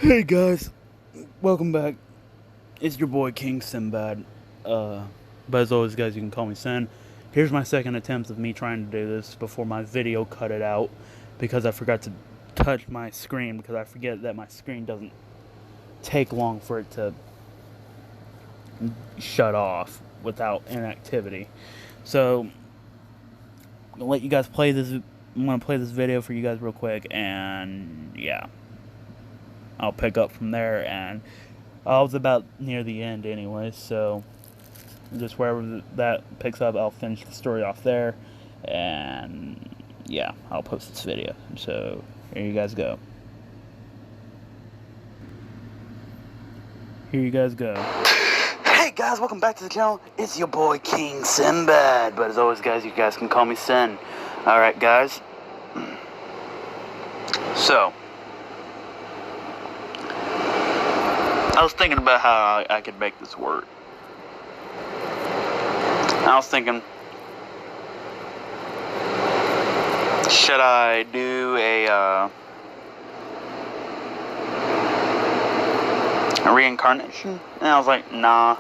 Hey guys, welcome back. It's your boy King Sinbad. But as always, guys, you can call me Sin. Here's my second attempt of me trying to do this before my video cut it out because I forgot to touch my screen because I forget that my screen doesn't take long for it to shut off without inactivity. So I'm gonna let you guys play this. I'm gonna play this video for you guys real quick, and yeah, I'll pick up from there. And I was about near the end anyway, so just wherever that picks up, I'll finish the story off there, and yeah, I'll post this video. So here you guys go. Here you guys go. Hey guys, welcome back to the channel. It's your boy King Sinbad, but as always, guys, you guys can call me Sin. Alright, guys. So I was thinking about how I could make this work. I was thinking, should I do a reincarnation? And I was like, nah.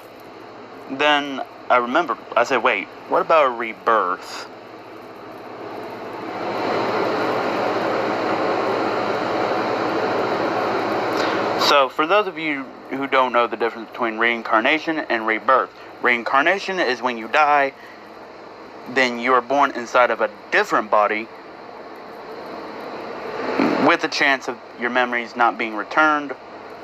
Then I remembered, I said, wait, what about a rebirth? So, for those of you who don't know the difference between reincarnation and rebirth, reincarnation is when you die, then you are born inside of a different body with a chance of your memories not being returned,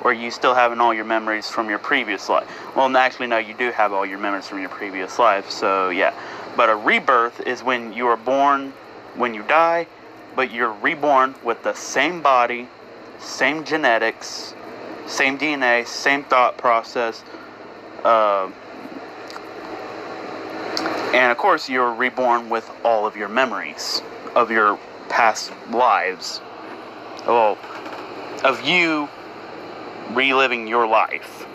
or you still having all your memories from your previous life. Well, actually, no, you do have all your memories from your previous life, so yeah. But a rebirth is when you are born, when you die, but you're reborn with the same body, same genetics, same DNA, same thought process, and of course you're reborn with all of your memories of your past lives. Well, of you reliving your life.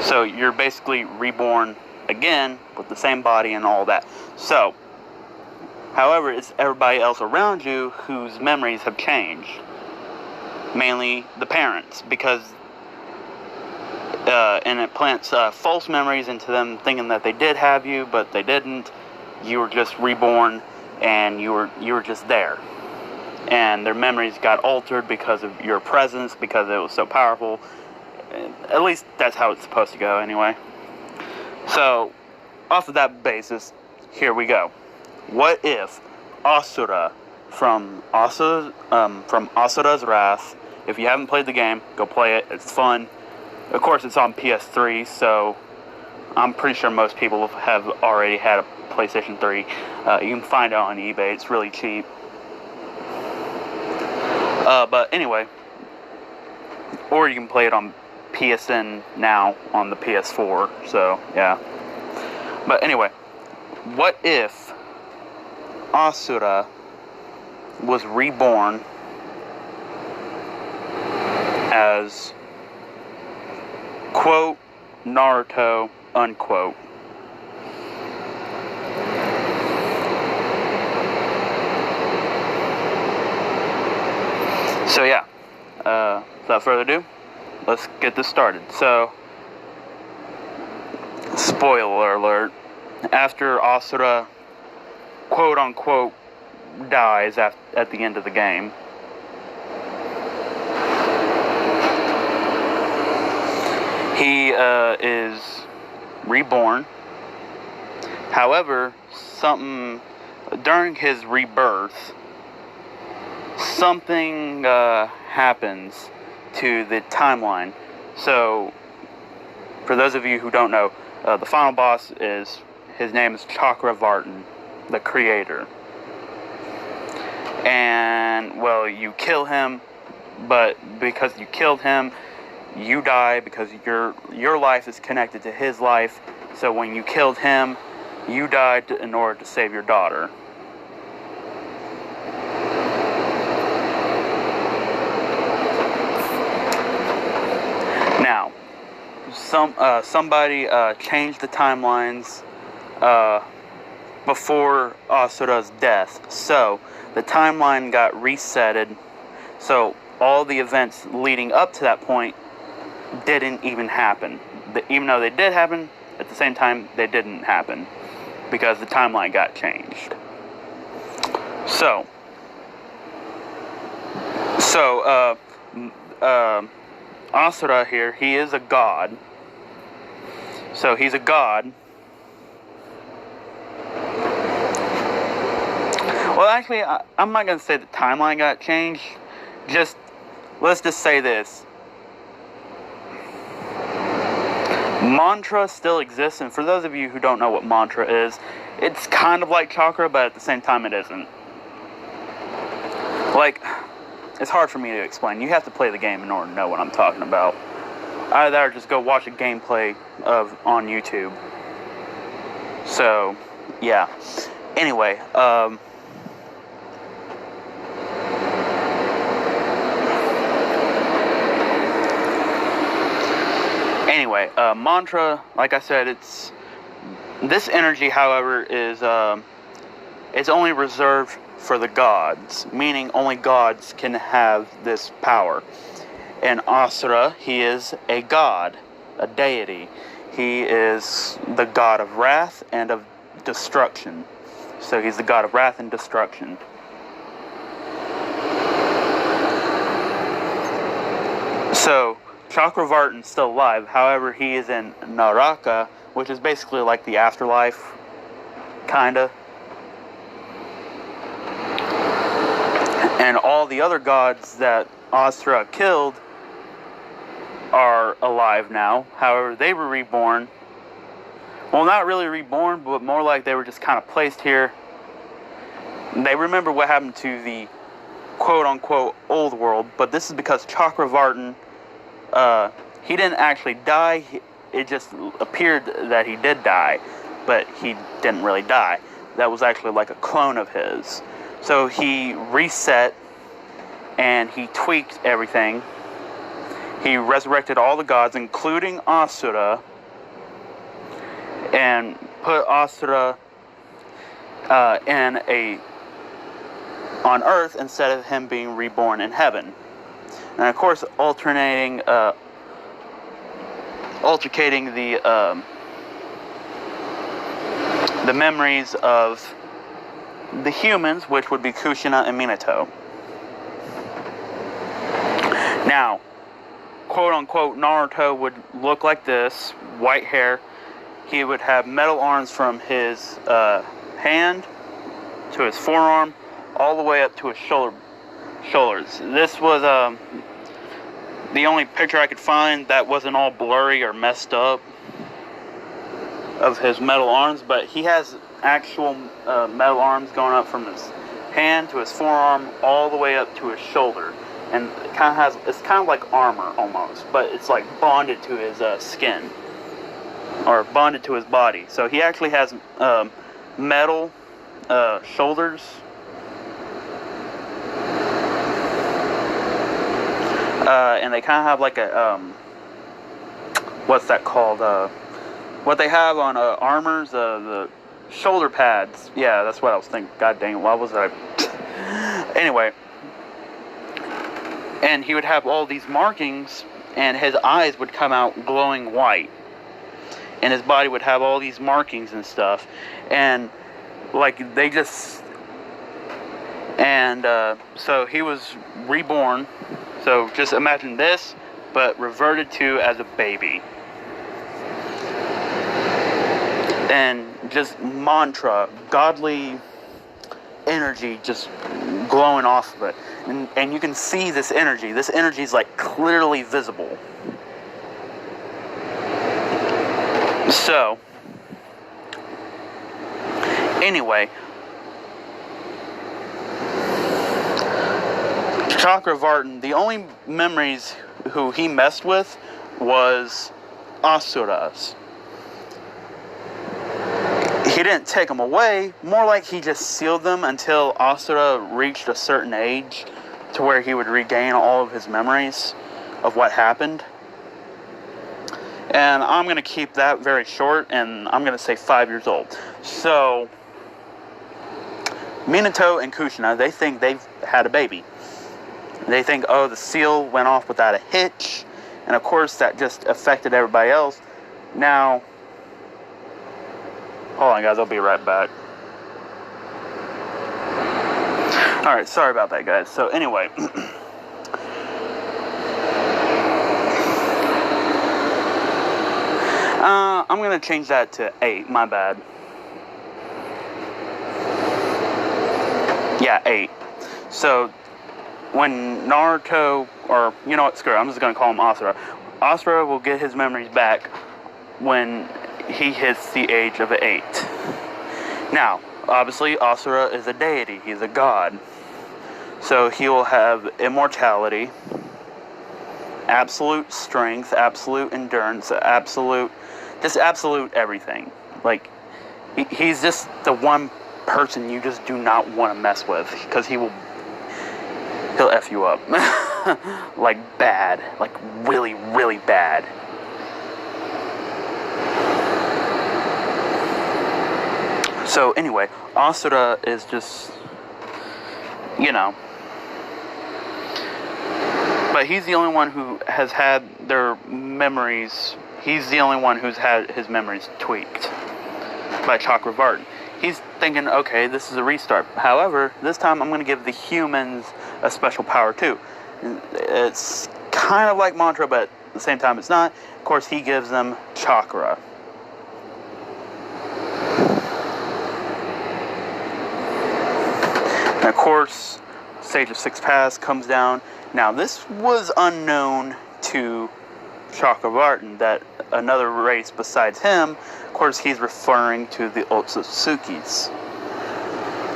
So you're basically reborn again with the same body and all that. So, however, it's everybody else around you whose memories have changed. Mainly the parents, because and it plants false memories into them, thinking that they did have you, but they didn't. You were just reborn, and you were just there, and their memories got altered because of your presence, because it was so powerful. At least that's how it's supposed to go, anyway. So, off of that basis, here we go. What if Asura from Asura's Wrath? If you haven't played the game, go play it. It's fun. Of course, it's on PS3, so I'm pretty sure most people have already had a PlayStation 3. You can find it on eBay. It's really cheap. But anyway, or you can play it on PSN now on the PS4. So yeah. But anyway, what if Asura was reborn as, quote, Naruto, unquote? So yeah, without further ado, let's get this started. So, spoiler alert, after Asura, quote unquote, dies at the end of the game, he is reborn. However, during his rebirth, something happens to the timeline. So, for those of you who don't know, the final boss his name is Chakravartin, the creator. And, well, you kill him, but because you killed him, you die because your life is connected to his life. So when you killed him, you died in order to save your daughter. Now, somebody changed the timelines before Asura's death, so the timeline got resetted. So all the events leading up to that point didn't even happen. Even though they did happen, at the same time, they didn't happen. Because the timeline got changed. So Asura here, he is a god. So he's a god. Well, actually, I'm not going to say the timeline got changed. Let's just say this. Mantra still exists, and for those of you who don't know what mantra is, it's kind of like chakra, but at the same time it isn't. Like, it's hard for me to explain. You have to play the game in order to know what I'm talking about. Either or just go watch a gameplay on YouTube. So, yeah. Anyway, mantra, like I said, this energy, however, is it's only reserved for the gods, meaning only gods can have this power. And Asura, he is a god, a deity. He is the god of wrath and of destruction. So he's the god of wrath and destruction. So Chakravartin's still alive. However, he is in Naraka, which is basically like the afterlife, kinda. And all the other gods that Asura killed are alive now. However, they were reborn. Well, not really reborn, but more like they were just kind of placed here. They remember what happened to the quote-unquote old world, but this is because Chakravartin, he didn't actually die. It just appeared that he did die, but he didn't really die. That was actually like a clone of his. So he reset and he tweaked everything. He resurrected all the gods, including Asura, and put Asura on Earth instead of him being reborn in heaven. And of course, altercating the memories of the humans, which would be Kushina and Minato. Now, quote-unquote Naruto would look like this, white hair. He would have metal arms from his hand to his forearm, all the way up to his shoulders. This was the only picture I could find that wasn't all blurry or messed up of his metal arms, but he has actual metal arms going up from his hand to his forearm all the way up to his shoulder, and it's kind of like armor almost, but it's like bonded to his skin or bonded to his body. So he actually has metal shoulders. And they kind of have like a what's that called? What they have on armors, the shoulder pads. Yeah, that's what I was thinking. God dang it, why was I? Anyway, and he would have all these markings, and his eyes would come out glowing white, and his body would have all these markings and stuff, and like they just, and so he was reborn. So just imagine this, but reverted to as a baby. And just mantra, godly energy just glowing off of it. And you can see this energy. This energy is like clearly visible. So, anyway, Chakravartin, the only memories who he messed with was Asuras. He didn't take them away, more like he just sealed them until Asura reached a certain age to where he would regain all of his memories of what happened. And I'm going to keep that very short, and I'm going to say 5 years old. So, Minato and Kushina, they think they've had a baby. They think, oh, the seal went off without a hitch. And of course, that just affected everybody else. Now, hold on, guys. I'll be right back. Alright, sorry about that, guys. So, anyway. I'm going to change that to 8. My bad. Yeah, 8. So, when Naruto, or, you know what, screw it, I'm just going to call him Asura. Asura will get his memories back when he hits the age of 8. Now, obviously, Asura is a deity. He's a god. So, he will have immortality, absolute strength, absolute endurance, absolute everything. Like, he's just the one person you just do not want to mess with, because he'll F you up. Like, bad. Like, really, really bad. So, anyway, Asura is just, you know. But he's the only one who has had their memories. He's the only one who's had his memories tweaked by Chakravartin. He's thinking, okay, this is a restart. However, this time I'm going to give the humans a special power too. It's kind of like mantra, but at the same time it's not. Of course, he gives them chakra. And of course, Sage of Six Paths comes down. Now, this was unknown to Chakravartin, that another race besides him, of course, he's referring to the Otsutsukis.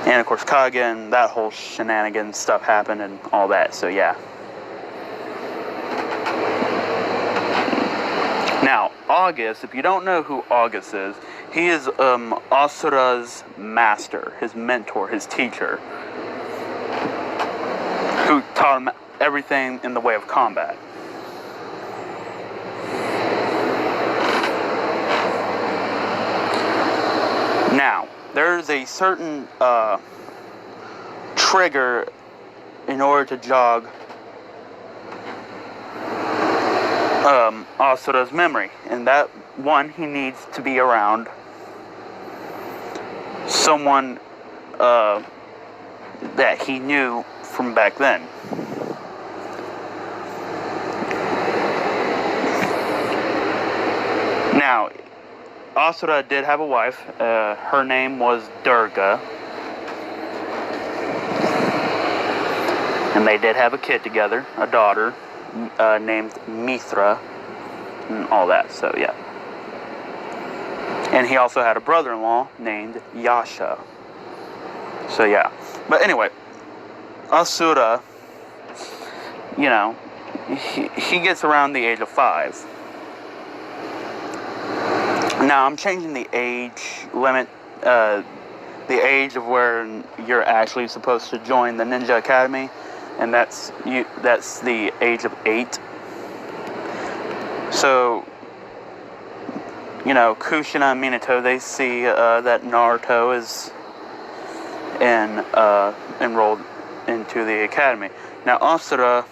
And, of course, Kage and that whole shenanigan stuff happened and all that, so yeah. Now, August, if you don't know who August is, he is Asura's master, his mentor, his teacher, who taught him everything in the way of combat. Now, there's a certain trigger in order to jog Asura's memory, and that one, he needs to be around someone that he knew from back then. Now, Asura did have a wife. Her name was Durga. And they did have a kid together, a daughter, named Mithra, and all that, so yeah. And he also had a brother-in-law named Yasha. So yeah. But anyway, Asura, you know, he gets around the age of 5. Now, I'm changing the age limit, the age of where you're actually supposed to join the Ninja Academy, and that's the age of 8. So, you know, Kushina and Minato, they see that Naruto is enrolled into the academy. Now, Asura,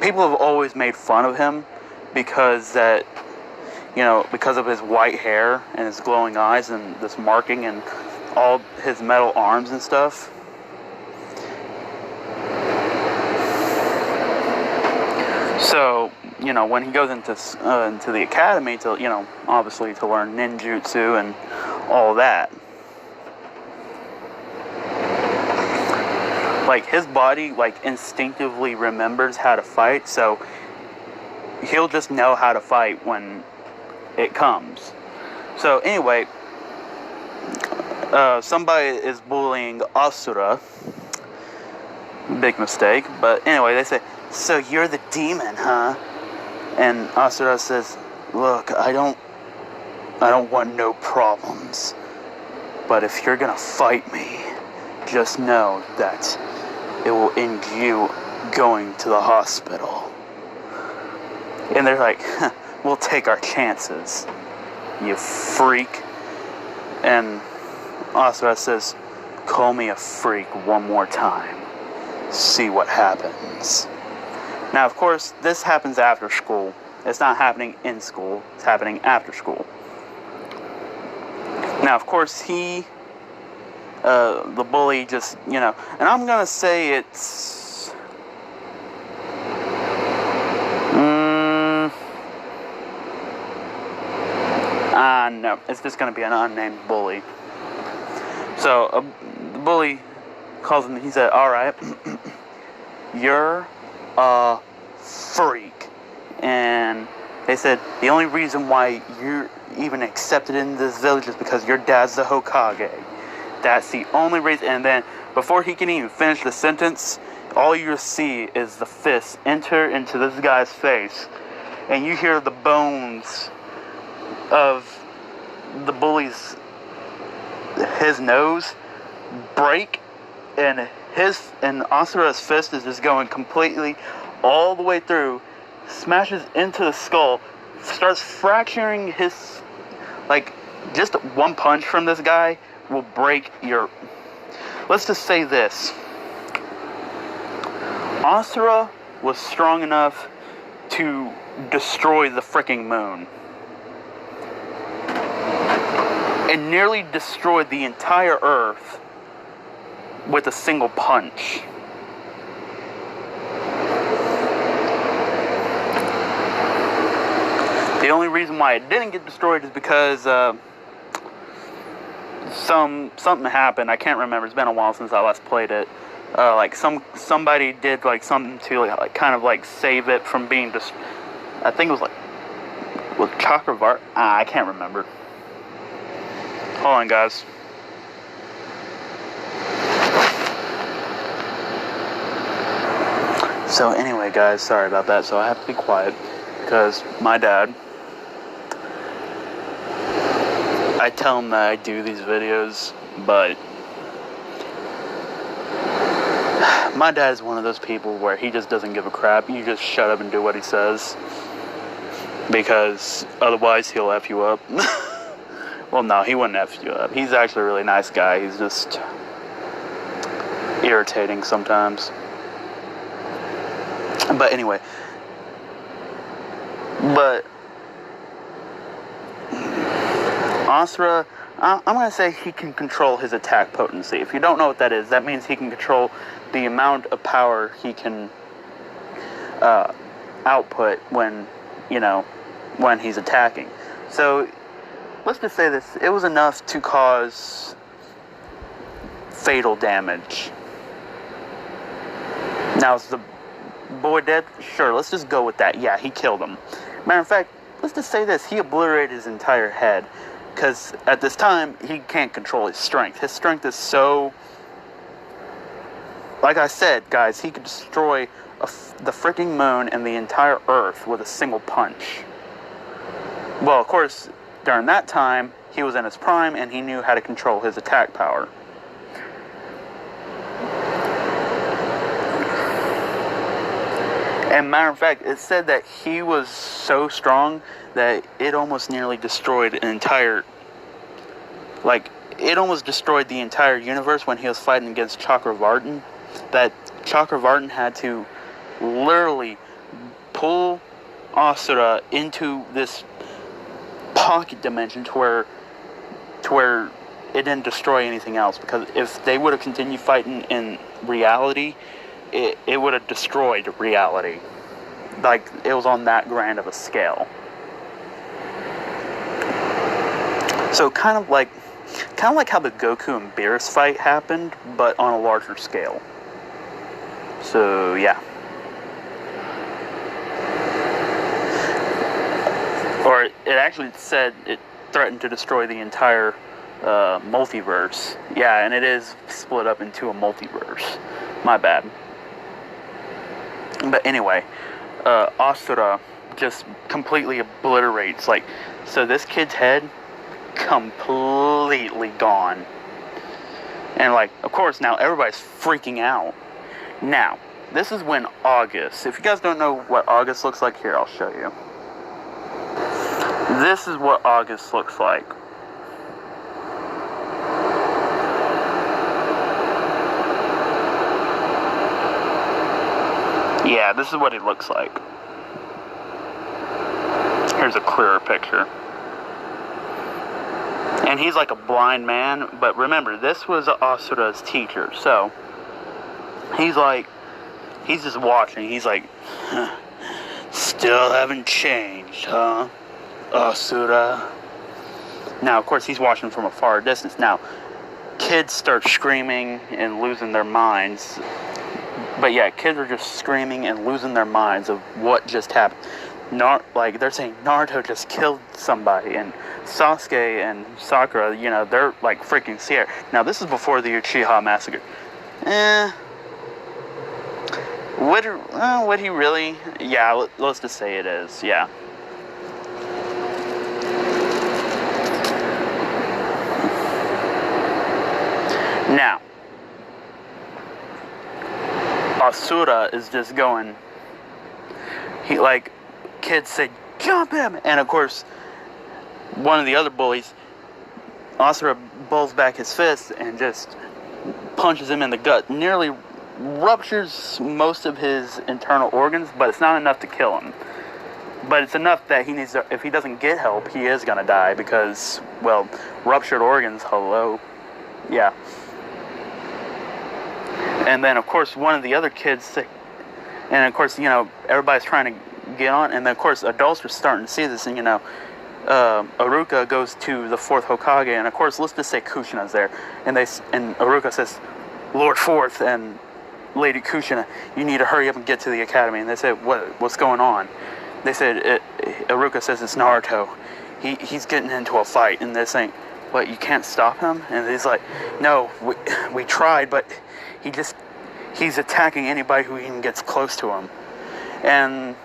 people have always made fun of him because that, you know, because of his white hair and his glowing eyes and this marking and all his metal arms and stuff. So, you know, when he goes into the academy to, you know, obviously to learn ninjutsu and all that, like, his body, like, instinctively remembers how to fight, so he'll just know how to fight when it comes. So anyway, somebody is bullying Asura. Big mistake. But anyway, they say, "So you're the demon, huh?" And Asura says, "Look, I don't want no problems. But if you're gonna fight me, just know that it will end you going to the hospital." And they're like, "We'll take our chances, you freak." And Asura says, "Call me a freak one more time, see what happens. Now, of course, this happens after school. It's not happening in school. It's happening after school. Now, of course, the bully just, and I'm going to say it's... no, it's just going to be an unnamed bully. So, the bully calls him, he said, "Alright, you're a freak." And they said, "The only reason why you're even accepted in this village is because your dad's the Hokage. That's the only reason." And then, before he can even finish the sentence, all you see is the fist enter into this guy's face. And you hear the bones of the bully's, his nose break, and Asura's fist is just going completely all the way through, smashes into the skull, starts fracturing his, just one punch from this guy will break your, let's just say this, Asura was strong enough to destroy the freaking moon. And nearly destroyed the entire Earth with a single punch. The only reason why it didn't get destroyed is because something happened. I can't remember. It's been a while since I last played it. Somebody did something to kind of save it from being I think it was with Chakravart. I can't remember. Hold on, guys. So anyway, guys, sorry about that. So I have to be quiet because my dad, I tell him that I do these videos, but my dad is one of those people where he just doesn't give a crap. You just shut up and do what he says, because otherwise he'll F you up. Well, no, he wouldn't F you up. He's actually a really nice guy. He's just irritating sometimes. But anyway. But Asura, I'm going to say he can control his attack potency. If you don't know what that is, that means he can control the amount of power he can output when he's attacking. So let's just say this, it was enough to cause fatal damage. Now, is the boy dead? Sure, let's just go with that. Yeah, he killed him. Matter of fact, let's just say this, he obliterated his entire head, because at this time, he can't control his strength. His strength is so... Like I said, guys, he could destroy the freaking moon and the entire Earth with a single punch. Well, of course, during that time, he was in his prime, and he knew how to control his attack power. And matter of fact, it said that he was so strong that it almost nearly destroyed an entire... it almost destroyed the entire universe when he was fighting against Chakravartin. That Chakravartin had to literally pull Asura into this pocket dimension to where it didn't destroy anything else, because if they would have continued fighting in reality, it would have destroyed reality. It was on that grand of a scale. So kind of like how the Goku and Beerus fight happened, but on a larger scale. So yeah. Or it actually said it threatened to destroy the entire multiverse. Yeah, and it is split up into a multiverse. My bad. But anyway, Asura just completely obliterates. So this kid's head, completely gone. And of course, now everybody's freaking out. Now, this is when August. If you guys don't know what August looks like, here, I'll show you. This is what August looks like. Yeah, this is what he looks like. Here's a clearer picture. And he's like a blind man, but remember, this was Asura's teacher, so he's just watching. He's like, huh, still haven't changed, huh, Asura? Now, of course, he's watching from a far distance. Now, kids start screaming and losing their minds. But yeah, kids are just screaming and losing their minds of what just happened. Like, they're saying Naruto just killed somebody, and Sasuke and Sakura, you know, they're like freaking scared. Now, this is before the Uchiha massacre. Would he really? Yeah, let's just say it is, yeah. Now, Asura is just going, kids said, jump him! And of course, one of the other bullies, Asura pulls back his fist and just punches him in the gut. Nearly ruptures most of his internal organs, but it's not enough to kill him. But it's enough that he needs to, if he doesn't get help, he is going to die because, well, ruptured organs, hello. Yeah. And then, of course, one of the other kids, and of course, you know, everybody's trying to get on, and then, of course, adults are starting to see this, and, you know, Aruka goes to the 4th Hokage, and, of course, let's just say Kushina's there, and Aruka says, Lord 4th, and Lady Kushina, you need to hurry up and get to the academy, and they said, what's going on? They said, Aruka says it's Naruto, he's getting into a fight, and they're saying, what, you can't stop him? And he's like, no, we tried, but he's attacking anybody who even gets close to him. And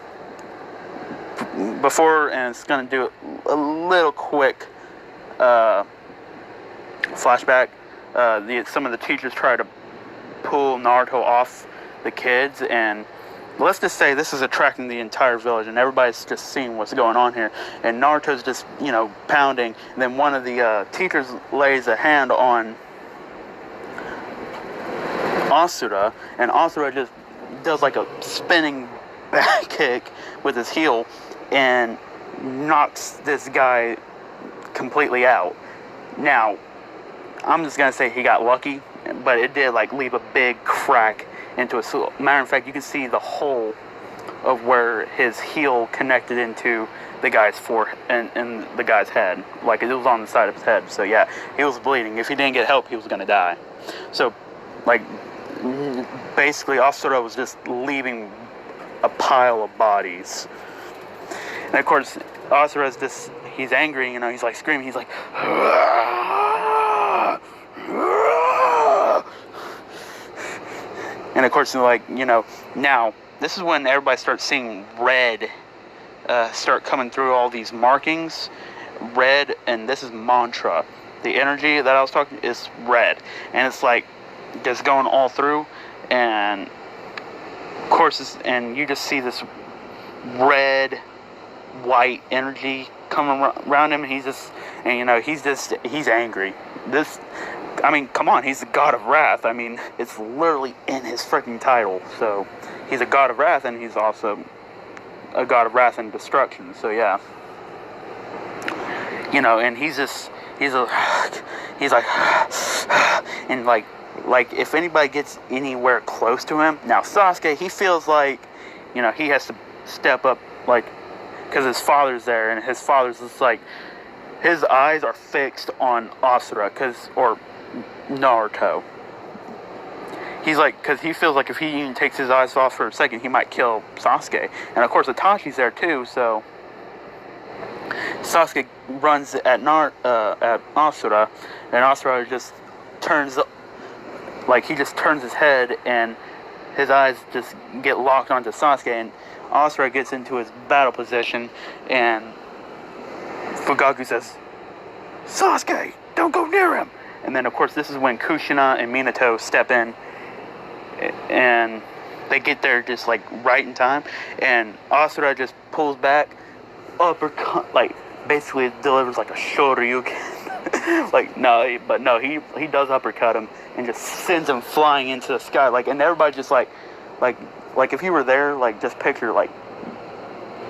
it's going to do a little quick flashback. Some of the teachers try to pull Naruto off the kids, and let's just say this is attracting the entire village, and everybody's just seeing what's going on here. And Naruto's just, you know, pounding, and then one of the teachers lays a hand on Asura, and Asura just does like a spinning back kick with his heel and knocks this guy completely out. Now, I'm just gonna say he got lucky, but it did like leave a big crack into his heel. Matter of fact, you can see the hole of where his heel connected into the guy's forehead and the guy's head. Like, it was on the side of his head. So yeah, he was bleeding. If he didn't get help, he was gonna die. So, like, basically Asura was just leaving a pile of bodies. And of course, Asura's just, he's angry, you know, he's like screaming, he's like, and of course, like, you know, now, this is when everybody starts seeing red start coming through all these markings. Red, and this is mantra. The energy that I was talking is red. And it's like, just going all through. And, of course, and you just see this red, white energy coming around him. He's just, and, you know, he's angry. I mean, come on, he's the god of wrath. I mean, it's literally in his freaking title. So, he's a god of wrath, and he's also a god of wrath and destruction. So, yeah. You know, and he's like, and like, if anybody gets anywhere close to him, now Sasuke, he feels like, you know, he has to step up, like, because his father's there, and his father's just like, his eyes are fixed on Asura, or Naruto. He's like, because he feels like if he even takes his eyes off for a second, he might kill Sasuke. And of course, Itachi's there too, so Sasuke runs at Asura, and Asura just turns, like, he just turns his head, and his eyes just get locked onto Sasuke, and Asura gets into his battle position, and Fugaku says, Sasuke, don't go near him! And then, of course, this is when Kushina and Minato step in, and they get there just, like, right in time, and Asura just pulls back, uppercut, like, basically delivers, like, a shoryuken. Like, no, he does uppercut him, and just sends him flying into the sky, like, and everybody just, like, like if you were there, like just picture like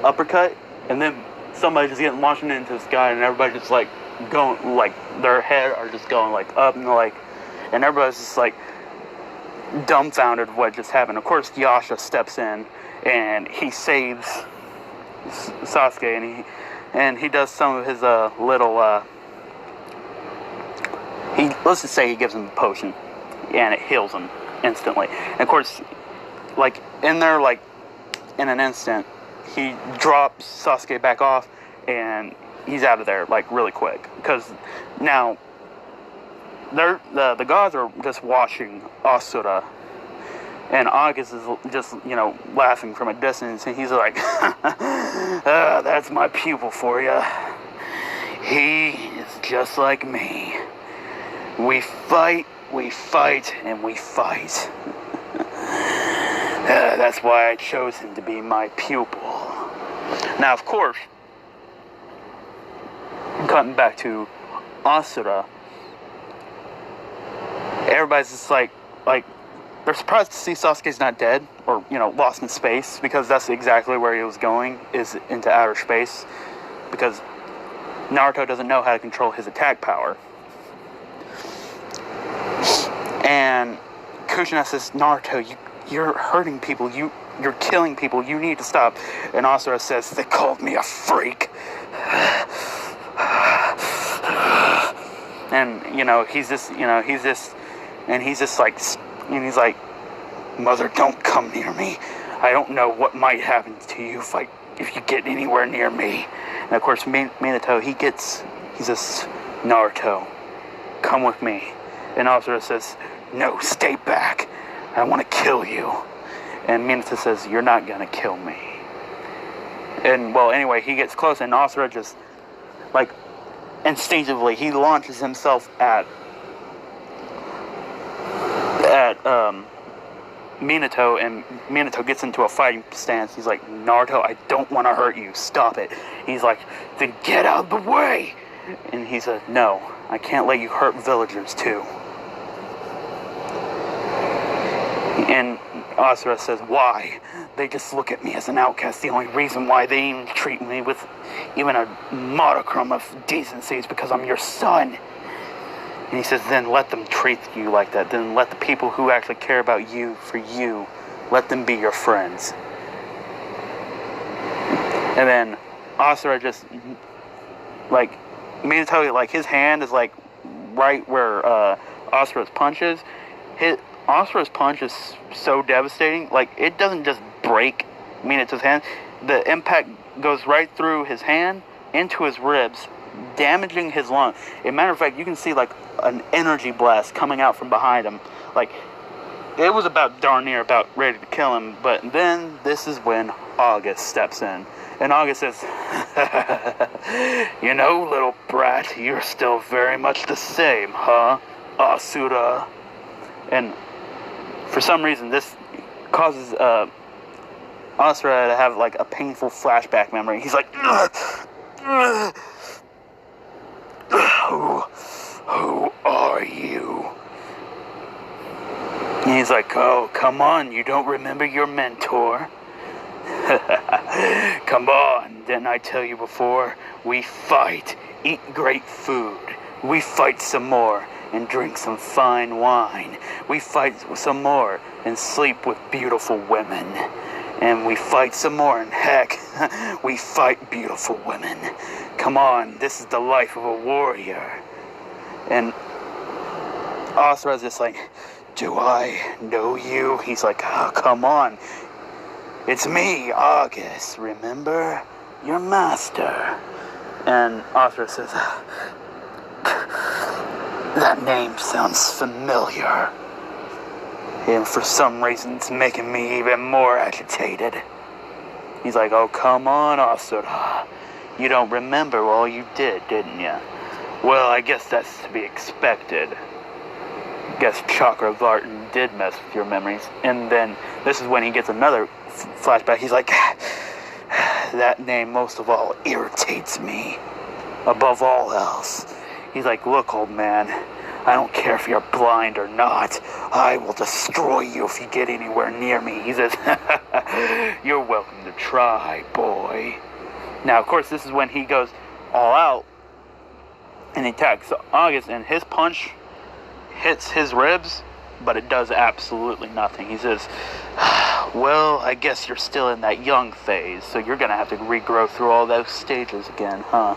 uppercut, and then somebody just getting launching into the sky, and everybody just like going, like their head are just going like up, and like, and everybody's just like dumbfounded what just happened. Of course, Yasha steps in and he saves Sasuke, and he does some of his little let's just say he gives him a potion, and it heals him instantly. And of course, like in there, like in an instant, he drops Sasuke back off, and he's out of there like really quick, because now the gods are just watching Asura, and August is just, you know, laughing from a distance, and he's like, that's my pupil for you. He is just like me. We fight, and we fight. That's why I chose him to be my pupil. Now, of course, cutting back to Asura, everybody's just like they're surprised to see Sasuke's not dead, or, you know, lost in space, because that's exactly where he was going, is into outer space, because Naruto doesn't know how to control his attack power. And Kushina says, Naruto, you're hurting people, you're killing people, you need to stop. And Asura says, they called me a freak. And, you know, he's just like, Mother, don't come near me. I don't know what might happen to you if you get anywhere near me. And of course, Minato, he says, Naruto, come with me. And Asura says, no, stay back. I want to kill you. And Minato says, you're not going to kill me. And, well, anyway, he gets close, and Asura just, like, instinctively, he launches himself at Minato, and Minato gets into a fighting stance. He's like, Naruto, I don't want to hurt you. Stop it. He's like, then get out of the way. And he said, no, I can't let you hurt villagers too. And Asura says, why? They just look at me as an outcast. The only reason why they even treat me with even a modicum of decency is because I'm your son. And he says, then let them treat you like that. Then let the people who actually care about you, for you, let them be your friends. And then Asura just, like, Minato, like, his hand is, like, right where Asura's punch is. Asura's punch is so devastating. Like, it doesn't just break Minato's hand. The impact goes right through his hand, into his ribs, damaging his lung. As a matter of fact, you can see, like, an energy blast coming out from behind him. Like, it was darn near about ready to kill him. But then this is when August steps in. And August says, you know, little brat, you're still very much the same, huh, Asura? And for some reason, this causes Asura to have, like, a painful flashback memory. He's like, who are you? And he's like, oh, come on, you don't remember your mentor? Come on, didn't I tell you before? We fight, eat great food, we fight some more, and drink some fine wine. We fight some more, and sleep with beautiful women. And we fight some more, and heck, we fight beautiful women. Come on, this is the life of a warrior. And Asura's just like, do I know you? He's like, oh, come on. It's me, August, remember? Your master. And Asura says, that name sounds familiar. And for some reason, it's making me even more agitated. He's like, oh, come on, Asura. You don't remember all you did, didn't you? Well, I guess that's to be expected. Guess Chakra Vartan did mess with your memories. And then this is when he gets another flashback. He's like, that name most of all irritates me. Above all else. He's like, look, old man, I don't care if you're blind or not. I will destroy you if you get anywhere near me. He says, you're welcome to try, boy. Now, of course, this is when he goes all out and attacks August, and his punch hits his ribs, but it does absolutely nothing. He says, well, I guess you're still in that young phase, so you're going to have to regrow through all those stages again, huh?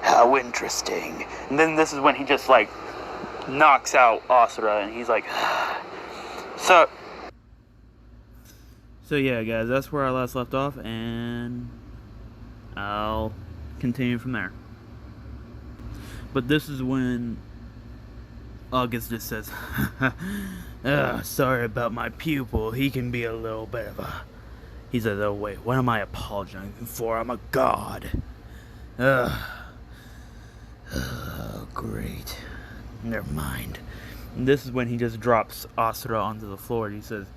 How interesting. And then this is when he just, like, knocks out Asura, and he's like, So yeah, guys, that's where I last left off, and I'll continue from there. But this is when August just says, sorry about my pupil. He can be a little bit of a... He says, oh wait, what am I apologizing for? I'm a god. Oh, great. Never mind. And this is when he just drops Asura onto the floor, and he says,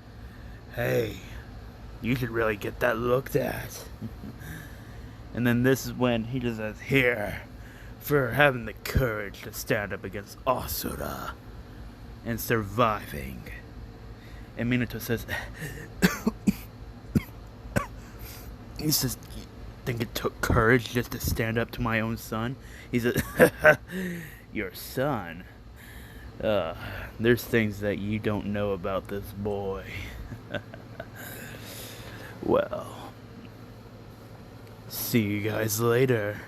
hey, you should really get that looked at. And then this is when he just says, here, for having the courage to stand up against Asura and surviving. And Minato says, he says, you think it took courage just to stand up to my own son? He says, your son? There's things that you don't know about this boy. Well, see you guys later.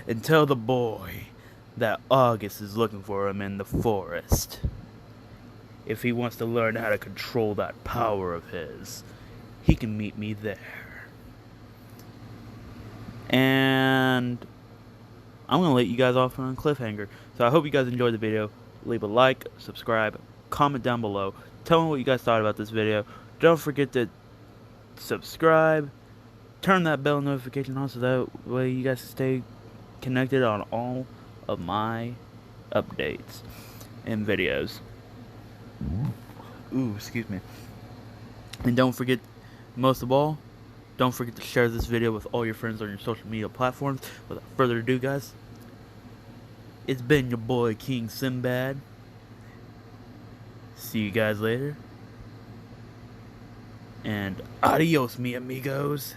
And tell the boy that August is looking for him in the forest. If he wants to learn how to control that power of his, he can meet me there. And I'm going to let you guys off on a cliffhanger. So I hope you guys enjoyed the video. Leave a like, subscribe, comment down below. Tell me what you guys thought about this video. Don't forget to subscribe. Turn that bell notification on so that way you guys stay connected on all of my updates and videos. Ooh, excuse me. And don't forget, most of all, don't forget to share this video with all your friends on your social media platforms. Without further ado, guys, it's been your boy King Sinbad. See you guys later. And adios, mi amigos.